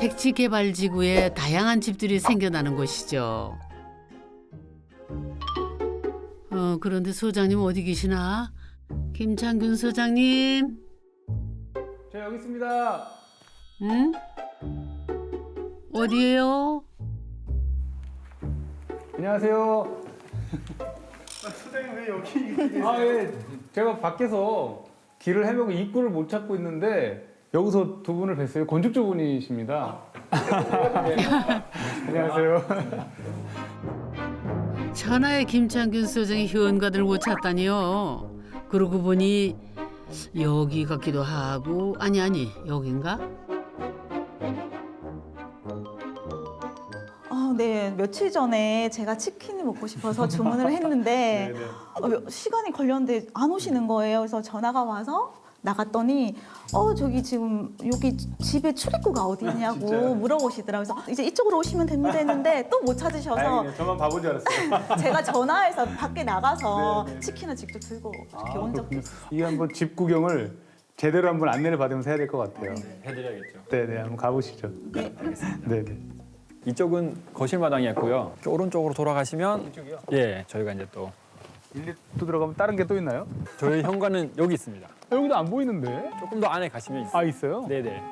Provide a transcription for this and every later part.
택지 개발 지구에 다양한 집들이 생겨나는 곳이죠. 그런데 소장님 어디 계시나? 김창균 소장님. 저 여기 있습니다. 응? 어디에요? 안녕하세요. 소장님 왜 여기 있는지. 예. 제가 밖에서 길을 헤매고 입구를 못 찾고 있는데 여기서 두 분을 뵀어요. 건축주분이십니다. 네. 안녕하세요. 천하의 김창균 소장이 회원가들 못 찾다니요. 그러고 보니 여기 같기도 하고 아니 여긴가? 네, 며칠 전에 제가 치킨을 먹고 싶어서 주문을 했는데 시간이 걸렸는데 안 오시는 거예요. 그래서 전화가 와서 나갔더니 저기 지금 여기 집에 출입구가 어디 있냐고 물어보시더라고요. 그래서 이제 이쪽으로 오시면 됩니다 했는데 또 못 찾으셔서 다행이네요. 저만 바본 줄 알았어요. 제가 전화해서 밖에 나가서 네. 치킨을 직접 들고 이렇게 온 적도 있어요. 이게 한번 집 구경을 제대로 한번 안내를 받으면서 해야 될 것 같아요. 해드려야겠죠. 네네, 한번 가보시죠. 네. 네네. 이쪽은 거실 마당이었고요. 오른쪽으로 돌아가시면 이쪽이요? 예, 저희가 이제 또 1, 2또 들어가면 다른 게 또 있나요? 저희 현관은 여기 있습니다. 여기도 안 보이는데? 조금 더 안에 가시면 있어요. 있어요? 네네.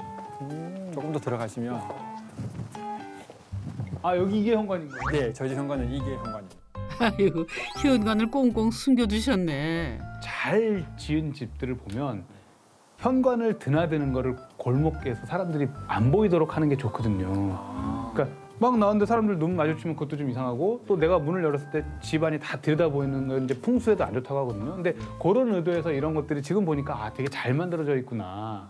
조금 더 들어가시면 여기 이게 현관인가요? 네, 저희 집 현관은 이게 현관입니다. 아이고 회원관을 꽁꽁 숨겨두셨네. 잘 지은 집들을 보면 현관을 드나드는 거를 골목에서 사람들이 안 보이도록 하는 게 좋거든요. 그러니까 막 나왔는데 사람들 눈 마주치면 그것도 좀 이상하고 또 내가 문을 열었을 때 집안이 다 들여다보이는 건 이제 풍수에도 안 좋다고 하거든요. 근데 그런 의도에서 이런 것들이 지금 보니까 되게 잘 만들어져 있구나.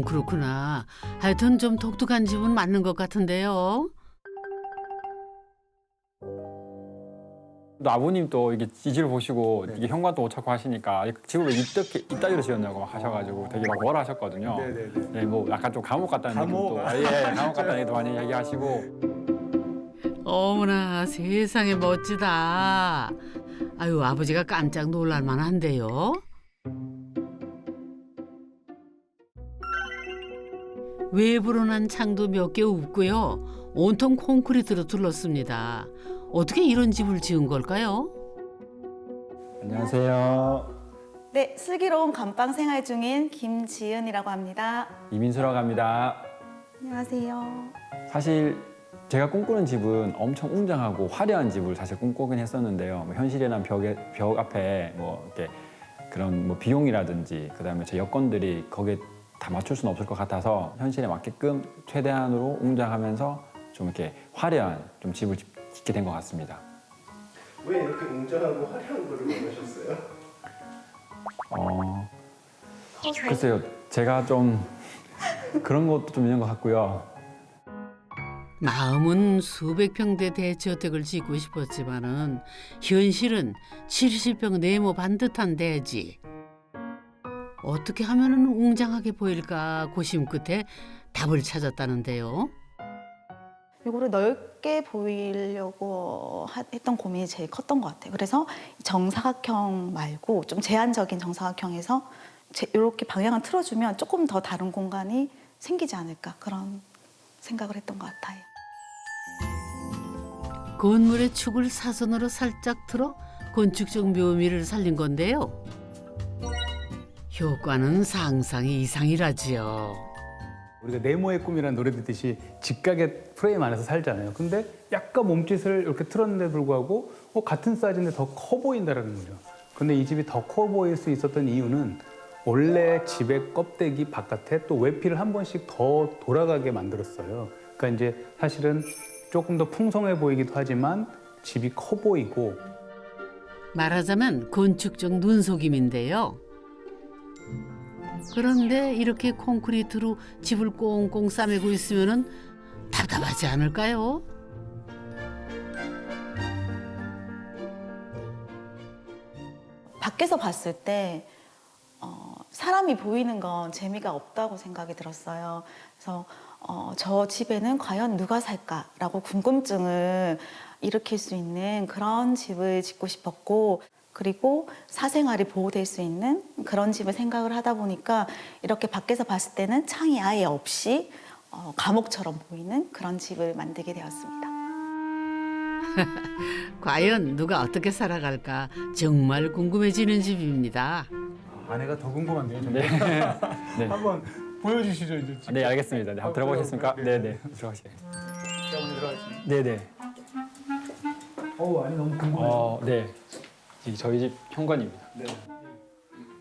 그렇구나. 하여튼 좀 독특한 집은 맞는 것 같은데요. 또 아버님 또 이게 이 집을 보시고 이게 현관도 못 찾고 하시니까 집을 왜 이따위로 지었냐고 하셔가지고 되게 막 뭐라 하셨거든요. 네네네. 네, 뭐 약간 좀 감옥 같다는 감옥. 느낌도 감옥 같다는 얘기도 많이 얘기하시고 어머나 세상에 멋지다. 아유 아버지가 깜짝 놀랄 만한데요. 외부로 난 창도 몇 개 없고요. 온통 콘크리트로 둘렀습니다. 어떻게 이런 집을 지은 걸까요? 안녕하세요. 네, 슬기로운 감방 생활 중인 김지은이라고 합니다. 이민수라고 합니다. 안녕하세요. 사실 제가 꿈꾸는 집은 엄청 웅장하고 화려한 집을 사실 꿈꾸긴 했었는데요. 뭐 현실이란 벽 앞에 뭐 이렇게 그런 뭐 비용이라든지 그다음에 제 여건들이 거기에 다 맞출 수는 없을 것 같아서 현실에 맞게끔 최대한으로 웅장하면서 좀 이렇게 화려한 좀 집을 짓게 된 것 같습니다. 왜 이렇게 웅장하고 화려한 거를 원하셨어요? 글쎄요, 제가 좀 그런 것도 좀 있는 것 같고요. 마음은 수백 평대 대저택을 짓고 싶었지만은 현실은 70평 네모 반듯한 대지. 어떻게 하면은 웅장하게 보일까 고심 끝에 답을 찾았다는데요. 이거를 넓게 보이려고 했던 고민이 제일 컸던 것 같아요. 그래서 정사각형 말고 좀 제한적인 정사각형에서 이렇게 방향을 틀어주면 조금 더 다른 공간이 생기지 않을까 그런 생각을 했던 것 같아요. 건물의 축을 사선으로 살짝 틀어 건축적 묘미를 살린 건데요. 효과는 상상이 이상이라지요. 우리가 네모의 꿈이라는 노래 듣듯이 직각의 프레임 안에서 살잖아요. 근데 약간 몸짓을 이렇게 틀었는데 불구하고 같은 사이즈인데 더 커 보인다라는 거죠. 근데 이 집이 더 커 보일 수 있었던 이유는 원래 집의 껍데기 바깥에 또 외피를 한 번씩 더 돌아가게 만들었어요. 그러니까 이제 사실은 조금 더 풍성해 보이기도 하지만 집이 커 보이고 말하자면 건축적 눈속임인데요. 그런데 이렇게 콘크리트로 집을 꽁꽁 싸매고 있으면은 답답하지 않을까요? 밖에서 봤을 때 사람이 보이는 건 재미가 없다고 생각이 들었어요. 그래서 저 집에는 과연 누가 살까라고 궁금증을 일으킬 수 있는 그런 집을 짓고 싶었고 그리고 사생활이 보호될 수 있는 그런 집을 생각을 하다 보니까 이렇게 밖에서 봤을 때는 창이 아예 없이 감옥처럼 보이는 그런 집을 만들게 되었습니다. 과연 누가 어떻게 살아갈까 정말 궁금해지는 집입니다. 아내가 더 궁금한데요. 좀. 네. 네. 한번 보여주시죠 이제. 네, 알겠습니다. 네, 한번 들어보시겠습니까? 네. 네, 네. 들어가시죠. 한번 들어가시죠. 네, 네. 아니 너무 궁금해요. 네. 이 저희 집 현관입니다. 네.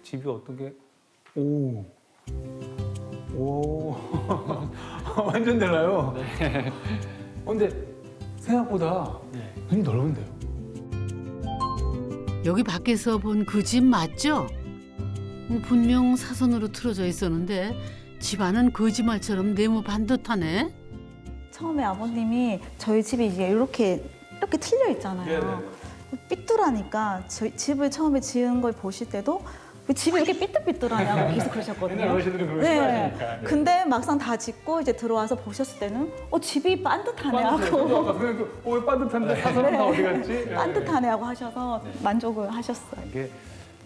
집이 어떻게? 오. 오. 완전 달라요. 네. 근데 생각보다 네. 굉장히 넓은데요. 여기 밖에서 본 그 집 맞죠? 분명 사선으로 틀어져 있었는데 집 안은 거짓말처럼 네모 반듯하네. 처음에 아버님이 저희 집이 이제 이렇게 틀려 있잖아요. 삐뚤하니까 저희 집을 처음에 지은 걸 보실 때도 왜 집이 이렇게 삐뚤삐뚤하냐고 계속 그러셨거든요. 옛날 어르신들은 그런 거 네. 하시니까. 근데 막상 다 짓고 이제 들어와서 보셨을 때는 집이 반듯하네 하고 왜 반듯한데 사선은 다 어디 갔지? 반듯하네 하고 하셔서 만족을 하셨어요. 이게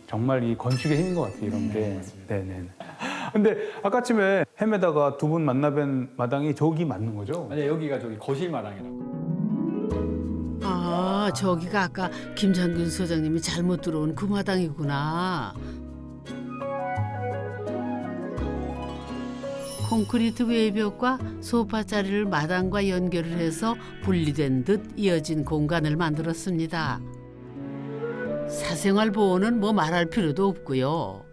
정말 이 건축의 힘인 것 같아요. 이런 게. 네네. 근데 아까쯤에 헤매다가 두 분 만나뵌 마당이 저기 맞는 거죠? 네, 여기가 저기 거실 마당이라고. 아, 저기가 아까 김장균 소장님이 잘못 들어온 그 마당이구나. 콘크리트 외벽과 소파 자리를 마당과 연결을 해서 분리된 듯 이어진 공간을 만들었습니다. 사생활 보호는 뭐 말할 필요도 없고요.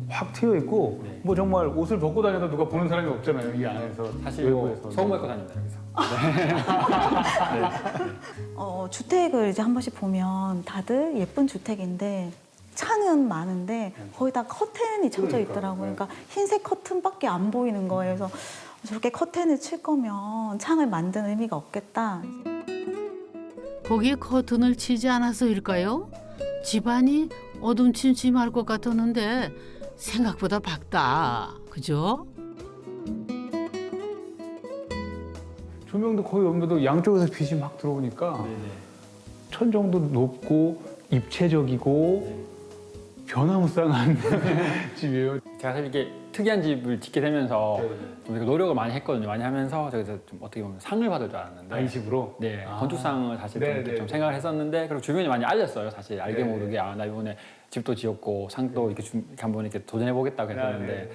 확 트여 있고 네. 뭐 정말 옷을 벗고 다녀도 누가 보는 사람이 없잖아요. 이 안에서. 사실 외부에서. 소금 먹고 다닙니다, 여기서. 주택을 이제 한 번씩 보면 다들 예쁜 주택인데 창은 많은데 거의 다 커튼이 쳐져 그러니까, 있더라고요. 그러니까 흰색 커튼밖에 안 보이는 거예요. 그래서 저렇게 커튼을 칠 거면 창을 만드는 의미가 없겠다. 거기에 커튼을 치지 않아서일까요? 집안이 어둠침침할 것 같았는데 생각보다 밝다. 그죠? 조명도 거의 없는데도 양쪽에서 빛이 막 들어오니까 네네. 천정도 높고 입체적이고 변화무쌍한 집이에요. 제가 사실 이렇게 특이한 집을 짓게 되면서 좀 이렇게 노력을 많이 했거든요. 많이 하면서 저기서 좀 어떻게 보면 상을 받을 줄 알았는데. 이 집으로. 네, 아. 건축상을 사실 네, 좀, 이렇게 네. 좀 생각을 했었는데 그리고 주변에 많이 알렸어요. 사실 알게 네. 모르게 나 이번에 집도 지었고 상도 이렇게, 이렇게 한번 이렇게 도전해 보겠다고 했었는데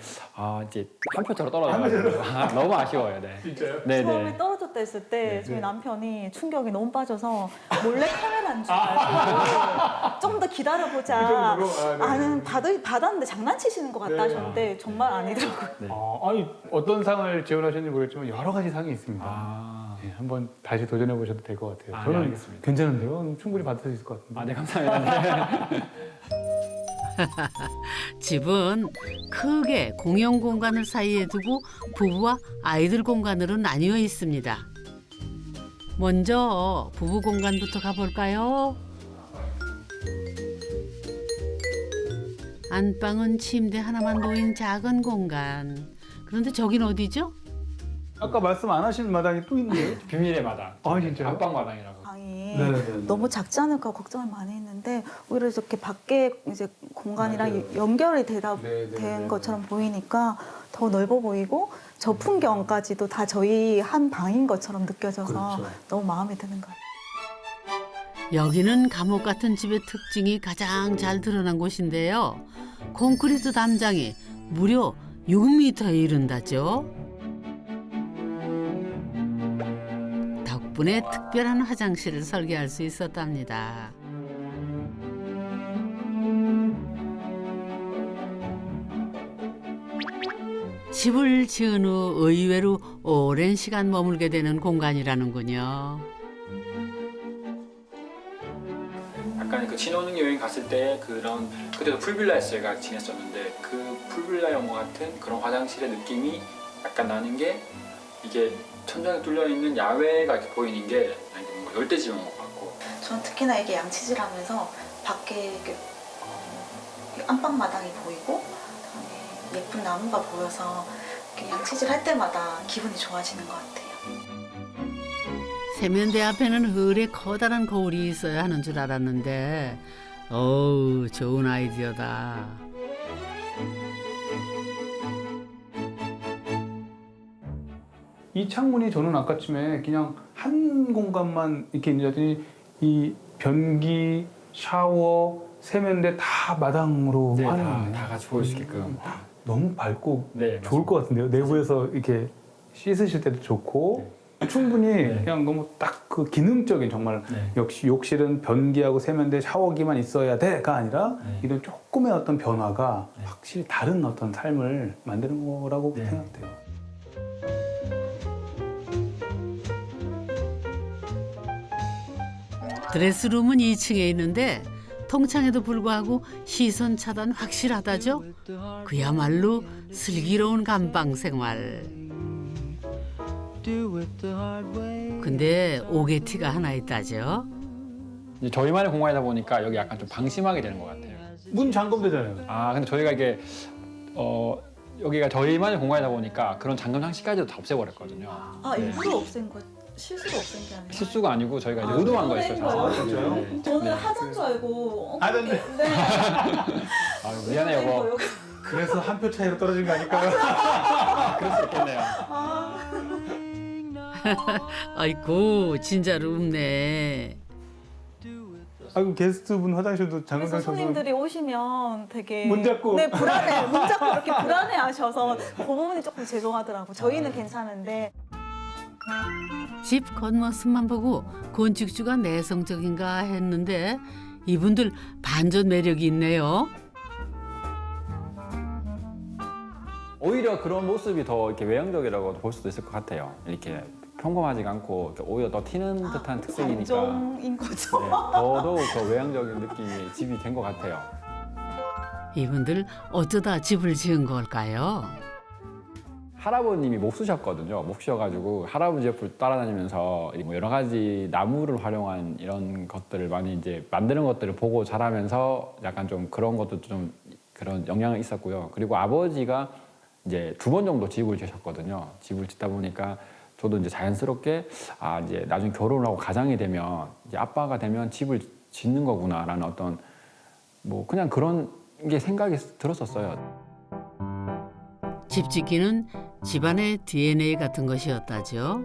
이제 한 표차로 떨어져가지고 너무 아쉬워요. 네. 진짜요? 네, 처음에 네. 떨어졌다 했을 때 저희 네. 남편이 충격이 너무 빠져서 몰래 카메라인 줄 알고 좀 더 기다려보자. 이 정도로? 네. 아는 받았는데 장난치시는 것 같다 네. 하셨는데 정말 아니더라고요. 네. 아니 어떤 상을 지원하셨는지 모르겠지만 여러 가지 상이 있습니다. 아, 네, 한번 다시 도전해 보셔도 될 것 같아요. 네, 저는 알겠습니다. 괜찮은데요. 충분히 받을 수 있을 것 같은데. 네, 감사합니다. 네. 집은 크게 공용 공간을 사이에 두고 부부와 아이들 공간으로 나뉘어 있습니다. 먼저 부부 공간부터 가볼까요? 안방은 침대 하나만 놓인 작은 공간. 그런데 저긴 어디죠? 아까 말씀 안 하신 마당이 또 있네요. 비밀의 마당. 아, 진짜요? 안방 마당이라고. 방이 네네네. 너무 작지 않을까 걱정을 많이 했는데 오히려 이렇게 밖에 이제 공간이랑 맞아요. 연결이 된 네네네. 것처럼 보이니까 더 넓어 보이고 저 풍경까지도 다 저희 한 방인 것처럼 느껴져서 그렇죠. 너무 마음에 드는 것 같아요. 여기는 감옥 같은 집의 특징이 가장 잘 드러난 곳인데요. 콘크리트 담장이 무려 6m에 이른다죠. 덕분에 특별한 화장실을 설계할 수 있었답니다. 집을 지은 후 의외로 오랜 시간 머물게 되는 공간이라는군요. 약간 그 신혼여행 여행 갔을 때 그런 그때도 풀빌라에서 제가 지냈었는데 그 풀빌라 영화 같은 그런 화장실의 느낌이 약간 나는 게 이게 천장에 뚫려 있는 야외가 이렇게 보이는 게 뭔가 열대지방 것 같고. 저는 특히나 이게 양치질하면서 밖에 이렇게 안방 마당이 보이고 그다음에 예쁜 나무가 보여서 이렇게 양치질 할 때마다 기분이 좋아지는 것 같아요. 세면대 앞에는 흐레 커다란 거울이 있어야 하는 줄 알았는데 어우 좋은 아이디어다. 이 창문이 저는 아까쯤에 그냥 한 공간만 이렇게 있는지 이 변기, 샤워, 세면대 다 마당으로 네, 하는 다 같이 보일 수 있게끔. 너무 밝고 네, 좋을 것 같은데요. 내부에서 이렇게 씻으실 때도 좋고 충분히 그냥 너무 딱 그 기능적인 정말 역시 욕실은 변기하고 세면대, 샤워기만 있어야 돼가 아니라 이런 조금의 어떤 변화가 확실히 다른 어떤 삶을 만드는 거라고 생각돼요. 드레스룸은 2층에 있는데 통창에도 불구하고 시선 차단 확실하다죠. 그야말로 슬기로운 감방 생활. 근데 오게티가 하나 있다죠. 이제 저희만의 공간이다 보니까 여기 약간 좀 방심하게 되는 것 같아요. 문 잠금되잖아요. 아 근데 저희가 이게 여기가 저희만의 공간이다 보니까 그런 잠금 장치까지도 다 없애버렸거든요. 아 일부러 없앤 거 실수로 없앤 게 아니라. 실수가 아니고 저희가 이제 의도한 거였어요. 거예요? 사실. 진짜요? 네. 저는 네. 하자인 줄 알고. 하던데. 네. 아, 미안해요, 여보. 그래서 한 표 차이로 떨어진 거 아닐까요? 그럴 수 있겠네요. 아이고 진짜로 없네. 아이고 게스트분 화장실도 잠금 그래서 장치도 손님들이 오시면 되게 문 잡고. 네 불안해 문 잡고 이렇게 불안해하셔서 그 부분이 조금 죄송하더라고. 저희는 괜찮은데. 집 겉모습만 보고 건축주가 내성적인가 했는데 이분들 반전 매력이 있네요. 오히려 그런 모습이 더 이렇게 외향적이라고 볼 수도 있을 것 같아요. 이렇게 평범하지가 않고 이렇게 오히려 더 튀는 듯한 특색이니까 안정인 거죠. 네, 더더욱 더 외향적인 느낌이 집이 된 것 같아요. 이분들 어쩌다 집을 지은 걸까요? 할아버님이 몹쓰셨거든요. 몹쓰셔가지고 할아버지 옆을 따라다니면서 뭐 여러 가지 나무를 활용한 이런 것들을 많이 이제 만드는 것들을 보고 자라면서 약간 좀 그런 것도 좀 그런 영향이 있었고요. 그리고 아버지가 이제 2번 정도 집을 지으셨거든요. 집을 짓다 보니까 저도 이제 자연스럽게 아 이제 나중에 결혼을 하고 가장이 되면 이제 아빠가 되면 집을 짓는 거구나라는 어떤 뭐 그냥 그런 게 생각이 들었었어요. 집 짓기는 집안의 DNA 같은 것이었다죠.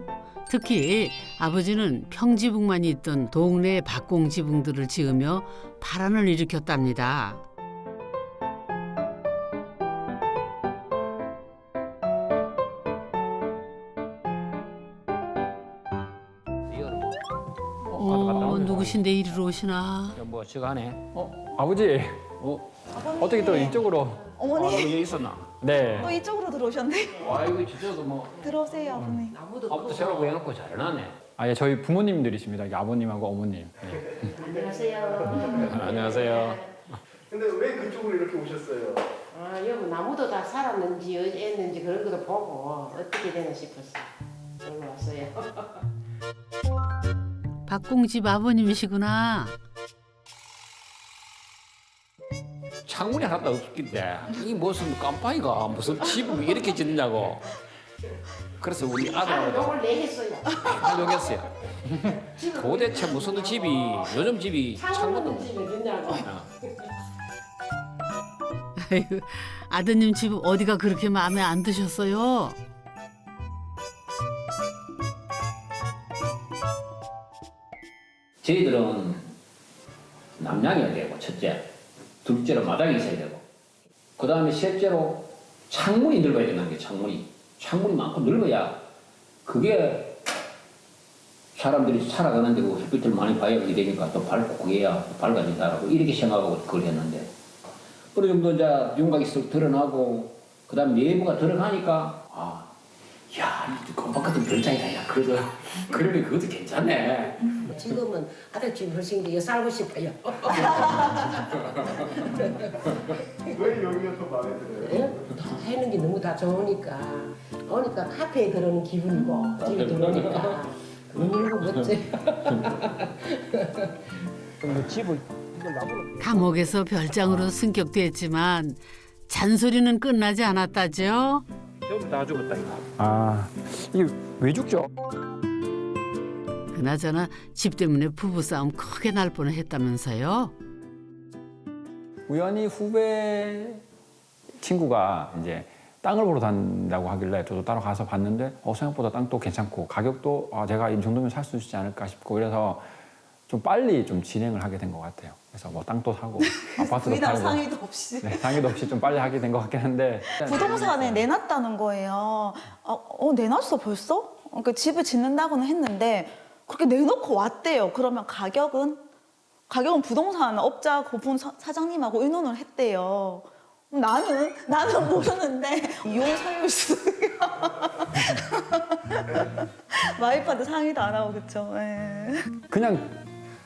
특히 아버지는 평지붕만 있던 동네 박공지붕들을 지으며 파란을 일으켰답니다. 누구신데 이리로 오시나? 뭐 시간에 아버지 어떻게 또 이쪽으로? 어머니 여기 있었나? 네. 또 이쪽으로 들어오셨네. 아이고 진짜도 뭐 들어오세요 아버님. 밥도 새로 해놓고 잘해놨네. 아, 예, 저희 부모님들이십니다. 이게 아버님하고 어머님. 네. 안녕하세요. 근데 왜 그쪽으로 이렇게 오셨어요? 아, 여기 나무도 다 살았는지 어쨌는지 그런 것도 보고 어떻게 되나 싶었어. 여기 왔어요. 박공집 아버님이시구나. 창문이 하나도 없길래 이 무슨 깜빡이가 무슨 집을 이렇게 짓느냐고. 그래서 우리 아들하고 욕을 내겠어요. 활용했어요. 도대체 무슨 집이 요즘 집이 창문도 창문은 집에 있냐고. 아이고, 아드님 집 어디가 그렇게 마음에 안 드셨어요? 저희들은 남양이어야 되고 첫째, 둘째로 마당이 있어야 되고, 그 다음에 셋째로 창문이 넓어야 된다는 게 창문이 많고 넓어야 그게 사람들이 살아가는데 그 햇빛을 많이 봐야 이게 되니까 또 밝고 그래야 밝아진다라고 이렇게 생각하고 그걸 했는데 어느 정도 이제 윤곽이 쓱 드러나고 그 다음 내부가 들어가니까 야, 이 건박 같은 별장이다. 야, 그러니 그것도 괜찮네. 지금은 아들 집 훨씬 더 살고 싶어요. 왜 여기가 더 마음에 들어요? 예? 다 해는 게 너무 다 좋으니까 오니까 카페에 들어오는 기분이고 집에 들어오니까 너무 멋지. 감옥에서 별장으로 승격됐지만 잔소리는 끝나지 않았다죠. 아, 이게 왜 죽죠? 그나저나 집 때문에 부부싸움 크게 날 뻔했다면서요? 우연히 후배 친구가 이제 땅을 보러 다닌다고 하길래 저도 따로 가서 봤는데 생각보다 땅도 괜찮고 가격도 제가 이 정도면 살 수 있지 않을까 싶고 그래서 좀 빨리 좀 진행을 하게 된 것 같아요. 그래서 뭐 땅도 사고 아파트도 부인하고 팔고 상의도 없이. 네, 상의도 없이 좀 빨리 하게 된 것 같긴 한데 부동산에 내놨다는 거예요. 내놨어 벌써? 그러니까 집을 짓는다고는 했는데 그렇게 내놓고 왔대요. 그러면 가격은 부동산 업자 고분 사장님하고 의논을 했대요. 나는 모르는데 이혼 살려수 와이프한테 상의도 안 하고 그쵸. 예. 그냥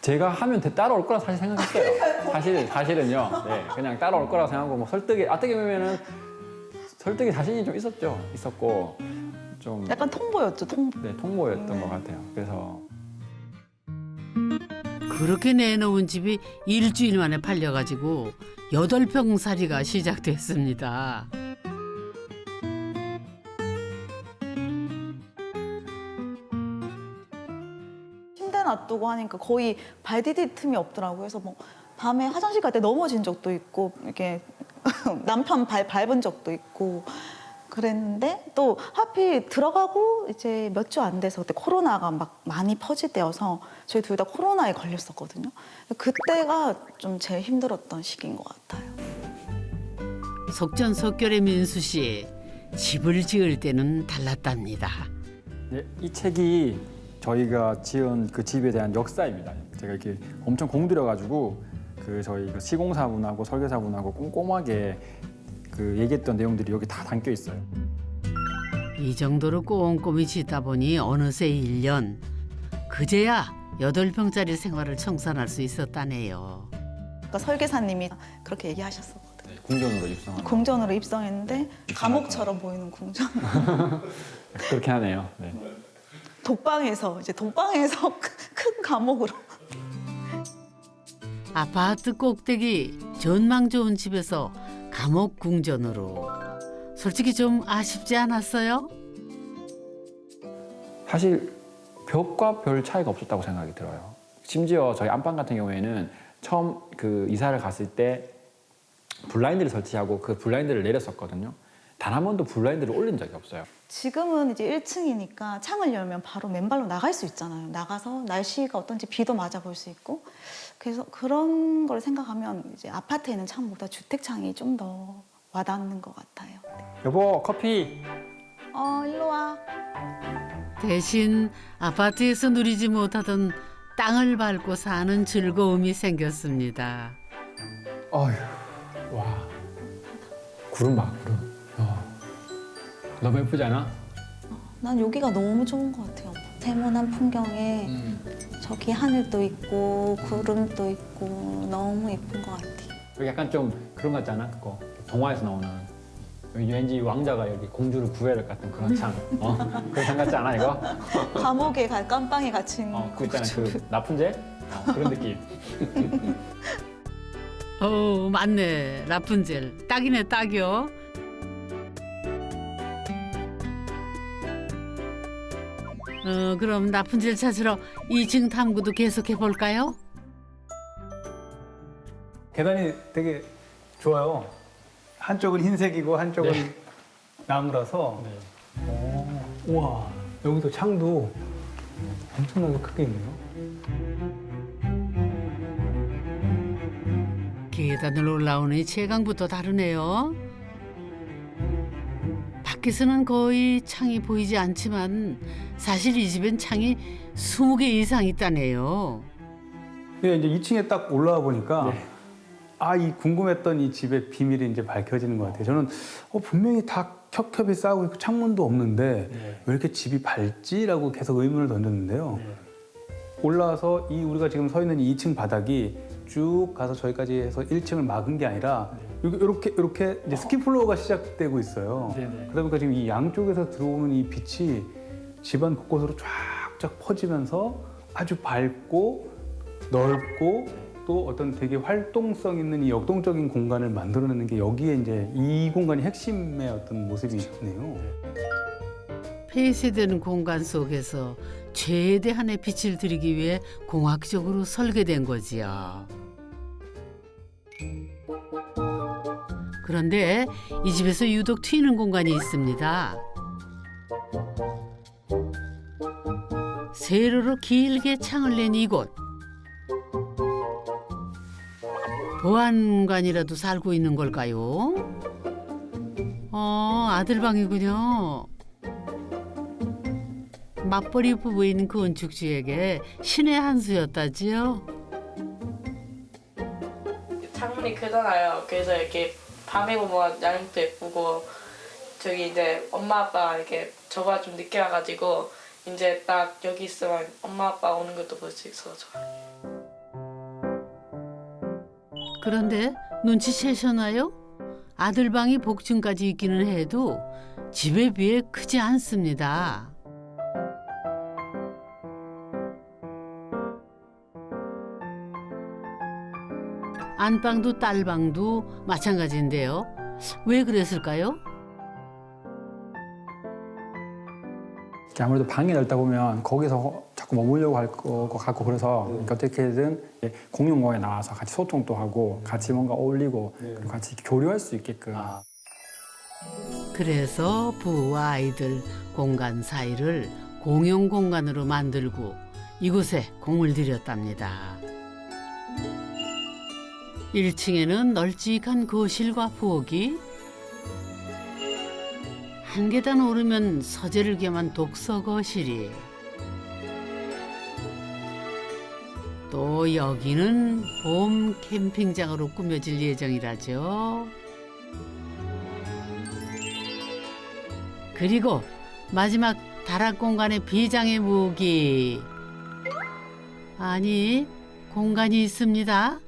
제가 하면 따라올 거라 사실 생각했어요. 사실은요. 네, 그냥 따라올 거라고 생각하고 뭐 설득이 어떻게 보면은 설득이 자신이 좀 있었고 좀 약간 통보였죠, 통보. 네, 통보였던 것 같아요. 그래서 그렇게 내놓은 집이 일주일 만에 팔려가지고 8평살이가 시작됐습니다. 침대 놔두고 하니까 거의 발 디딜 틈이 없더라고요. 그래서 뭐 밤에 화장실 갈 때 넘어진 적도 있고 이렇게 남편 발 밟은 적도 있고 그랬는데 또 하필 들어가고 이제 몇 주 안 돼서 그때 코로나가 막 많이 퍼질 때여서 저희 둘 다 코로나에 걸렸었거든요. 그때가 좀 제일 힘들었던 시기인 것 같아요. 속전속결의 민수 씨, 집을 지을 때는 달랐답니다. 네, 이 책이 저희가 지은 그 집에 대한 역사입니다. 제가 이렇게 엄청 공들여가지고 저희 시공사분하고 설계사분하고 꼼꼼하게 얘기했던 내용들이 여기 다 담겨 있어요. 이 정도로 꼼꼼히 짓다 보니 어느새 1년. 그제야 8평짜리 생활을 청산할 수 있었다네요. 그러니까 설계사님이 그렇게 얘기하셨었거든요. 네, 궁전으로 입성한. 궁전으로 입성했는데 감옥처럼 보이는 궁전. 그렇게 하네요. 네. 독방에서 큰 감옥으로. 아파트 꼭대기 전망 좋은 집에서 감옥 궁전으로. 솔직히 좀 아쉽지 않았어요? 사실 벽과 별 차이가 없었다고 생각이 들어요. 심지어 저희 안방 같은 경우에는 처음 이사를 갔을 때 블라인드를 설치하고 그 블라인드를 내렸었거든요. 단 한 번도 블라인드를 올린 적이 없어요. 지금은 이제 1층이니까 창을 열면 바로 맨발로 나갈 수 있잖아요. 나가서 날씨가 어떤지 비도 맞아볼 수 있고. 그래서 그런 걸 생각하면 이제 아파트에 있는 창보다 주택창이 좀 더 와닿는 것 같아요. 네. 여보, 커피. 일로 와. 대신 아파트에서 누리지 못하던 땅을 밟고 사는 즐거움이 생겼습니다. 어휴, 와. 구름 봐, 구름. 너무 예쁘지 않아? 난 여기가 너무 좋은 것 같아요. 세모난 풍경에 저기 하늘도 있고 구름도 있고 너무 예쁜 것 같아요. 여기 약간 좀 그런 거 같지 않아? 그거 동화에서 나오는 여기 왠지 왕자가 여기 공주를 구해야 될 것 같은 그런 창. 그런 창 같지 않아 이거? 감옥에 깜빵에 갇힌 그거 있잖아 그 라푼젤? 그런 느낌. 맞네. 라푼젤. 딱이네 딱이요. 그럼 라푼젤 찾으러 2층 탐구도 계속해 볼까요? 계단이 되게 좋아요. 한쪽은 흰색이고 한쪽은 나무라서. 우와, 여기도 창도 엄청나게 크게 있네요. 계단을 올라오니 채광부터 다르네요. 밖에서는 거의 창이 보이지 않지만 사실 이 집엔 창이 20개 이상 있다네요. 근데 이제 2층에 딱 올라와 보니까 이 궁금했던 이 집의 비밀이 이제 밝혀지는 것 같아요. 저는 분명히 다 겹겹이 싸우고 있고 창문도 없는데 왜 이렇게 집이 밝지라고 계속 의문을 던졌는데요. 올라와서 우리가 지금 서 있는 2층 바닥이 쭉 가서 저기까지 해서 1층을 막은 게 아니라 이렇게 이제 스키플로어가 시작되고 있어요. 그러다 보니까 지금 이 양쪽에서 들어오는 이 빛이 집안 곳곳으로 쫙쫙 퍼지면서 아주 밝고 넓고 또 어떤 되게 활동성 있는 이 역동적인 공간을 만들어내는 게 여기에 이제 이 공간이 핵심의 어떤 모습이 있네요. 폐쇄되는 공간 속에서 최대한의 빛을 들이기 위해 공학적으로 설계된 거지요. 그런데 이 집에서 유독 튀는 공간이 있습니다. 세로로 길게 창을 낸 이곳. 보안관이라도 살고 있는 걸까요? 아들 방이군요. 맞벌이 부부인 건축주에게 신의 한 수였다지요. 창문이 크잖아요. 그래서 이렇게 밤에 보면 야경도 예쁘고 저기 이제 엄마 아빠 이렇게 저보다 좀 늦게 와가지고 이제 딱 여기 있으면 엄마 아빠 오는 것도 볼 수 있어서 좋아요. 그런데 눈치채셨나요? 아들 방이 복층까지 있기는 해도 집에 비해 크지 않습니다. 안방도 딸방도 마찬가지인데요. 왜 그랬을까요? 아무래도 방이 넓다 보면 거기서 자꾸 머물려고 할 것 같고 그래서 어떻게든 공용 공간에 나와서 같이 소통도 하고 같이 뭔가 어울리고 그리고 같이 교류할 수 있게끔. 그래서 부부와 아이들 공간 사이를 공용 공간으로 만들고 이곳에 공을 들였답니다. 1층에는 널찍한 거실과 부엌이, 한 계단 오르면 서재를 겸한 독서 거실이, 또 여기는 봄 캠핑장으로 꾸며질 예정이라죠. 그리고 마지막 다락 공간의 비장의 무기. 아니, 공간이 있습니다.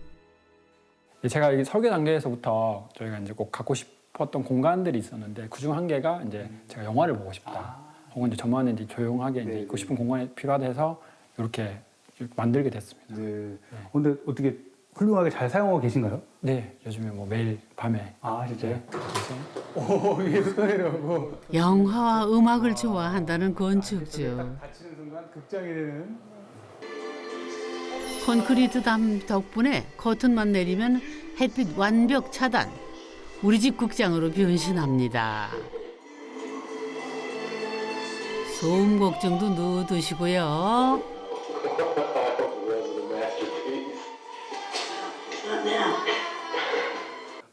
제가 이 설계 단계에서부터 저희가 이제 꼭 갖고 싶었던 공간들이 있었는데 그중 한 개가 이제 제가 영화를 보고 싶다. 혹은 이제 저만의 이제 조용하게 이제 있고 싶은 공간이 필요하다 해서 이렇게 만들게 됐습니다. 네. 근데 어떻게 훌륭하게 잘 사용하고 계신가요? 네, 요즘에 뭐 매일 밤에. 아, 진짜요? 그래서 위에서 떠내려오고. 영화와 음악을 좋아한다는 건축주. 닫히는 순간 극장이 되는. 콘크리트 담 덕분에 커튼만 내리면 햇빛 완벽 차단. 우리 집 극장으로 변신합니다. 소음 걱정도 누드시고요.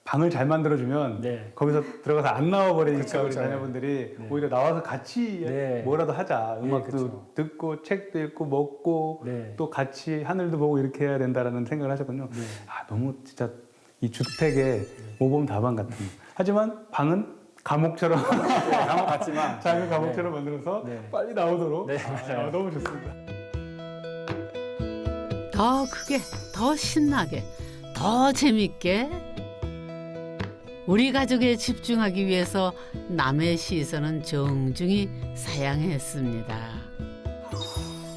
방을 잘 만들어주면 네. 거기서 들어가서 안 나와버리니까 그쵸, 우리 그쵸. 자녀분들이 네. 오히려 나와서 같이 네. 뭐라도 하자. 네, 음악도 그쵸. 듣고 책도 읽고 먹고 네. 또 같이 하늘도 보고 이렇게 해야 된다라는 생각을 하셨군요. 네. 아, 너무 진짜 이 주택의 모범 답안 같은. 하지만 방은 감옥처럼 감옥 같지만 작은 감옥처럼 만들어서 네. 빨리 나오도록. 네, 맞아요. 너무 좋습니다. 더 크게, 더 신나게, 더 재밌게. 우리 가족에 집중하기 위해서 남의 시선은 정중히 사양했습니다.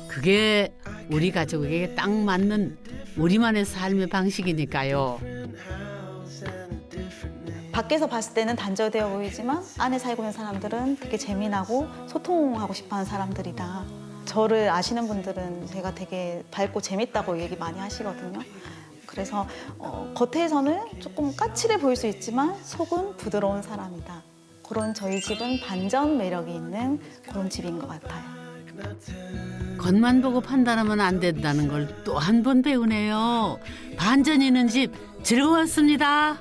그게 우리 가족에게 딱 맞는 우리만의 삶의 방식이니까요. 밖에서 봤을 때는 단절되어 보이지만 안에 살고 있는 사람들은 되게 재미나고 소통하고 싶어하는 사람들이다. 저를 아시는 분들은 제가 되게 밝고 재밌다고 얘기 많이 하시거든요. 그래서 겉에서는 조금 까칠해 보일 수 있지만 속은 부드러운 사람이다. 그런 저희 집은 반전 매력이 있는 그런 집인 것 같아요. 겉만 보고 판단하면 안 된다는 걸 또 한 번 배우네요. 반전 있는 집 즐거웠습니다.